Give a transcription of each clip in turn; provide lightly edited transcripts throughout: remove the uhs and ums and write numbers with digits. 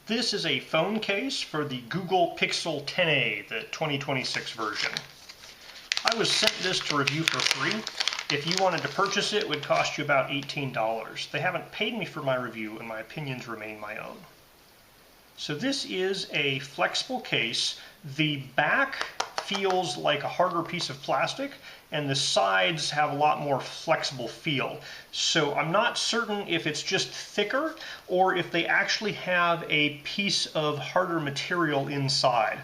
This is a phone case for the Google Pixel 10a, the 2026 version. I was sent this to review for free. If you wanted to purchase it, it would cost you about $18. They haven't paid me for my review, and my opinions remain my own. So this is a flexible case. The back feels like a harder piece of plastic, and the sides have a lot more flexible feel. So I'm not certain if it's just thicker or if they actually have a piece of harder material inside.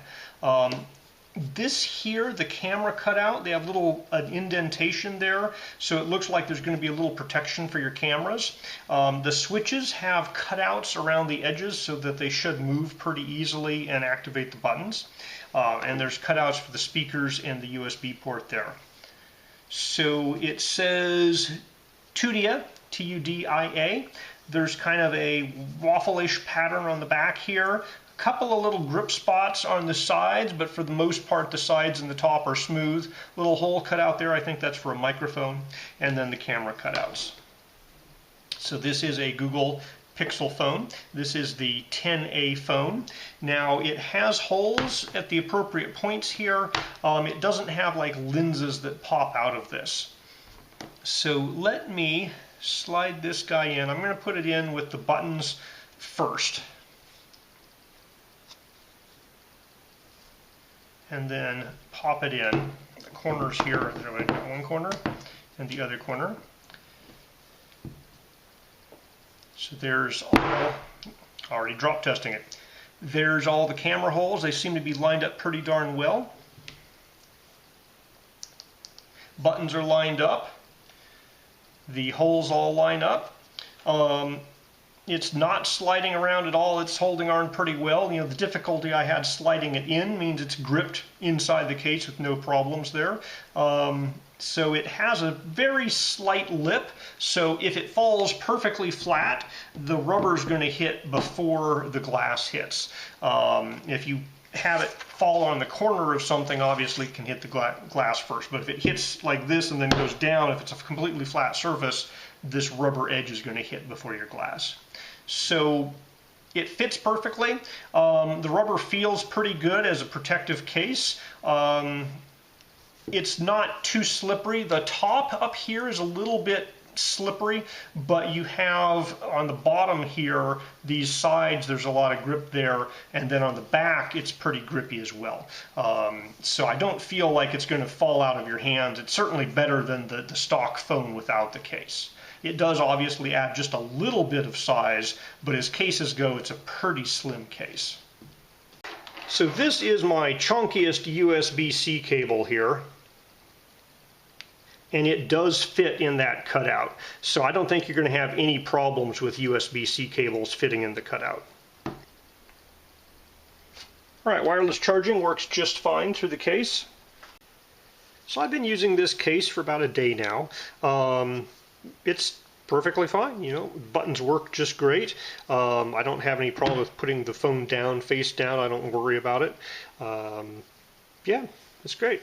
This here, the camera cutout, they have an indentation there, so it looks like there's going to be a little protection for your cameras. The switches have cutouts around the edges so that they should move pretty easily and activate the buttons. And there's cutouts for the speakers and the USB port there. So it says TUDIA, T-U-D-I-A. There's kind of a waffle-ish pattern on the back here. Couple of little grip spots on the sides, but for the most part the sides and the top are smooth. Little hole cut out there, I think that's for a microphone, and then the camera cutouts. So this is a Google Pixel phone. This is the 10A phone. Now it has holes at the appropriate points here. It doesn't have like lenses that pop out of this. So let me slide this guy in. I'm going to put it in with the buttons first. And then pop it in. The corners here, there's one corner and the other corner. So there's all, already drop testing it. There's all the camera holes. They seem to be lined up pretty darn well. Buttons are lined up. The holes all line up. It's not sliding around at all. It's holding on pretty well. You know, the difficulty I had sliding it in means it's gripped inside the case with no problems there. So it has a very slight lip, so if it falls perfectly flat, the rubber is going to hit before the glass hits. If you have it fall on the corner of something, obviously it can hit the glass first, but if it hits like this and then goes down, if it's a completely flat surface, this rubber edge is going to hit before your glass. So it fits perfectly. The rubber feels pretty good as a protective case. It's not too slippery. The top up here is a little bit slippery, but you have on the bottom here, these sides, there's a lot of grip there, and then on the back it's pretty grippy as well. So I don't feel like it's going to fall out of your hands. It's certainly better than the stock phone without the case. It does obviously add just a little bit of size, but as cases go, it's a pretty slim case. So this is my chunkiest USB-C cable here, and it does fit in that cutout. So I don't think you're going to have any problems with USB-C cables fitting in the cutout. All right, wireless charging works just fine through the case. So I've been using this case for about a day now. It's perfectly fine, you know, buttons work just great. I don't have any problem with putting the phone down, face down. I don't worry about it. Yeah, it's great.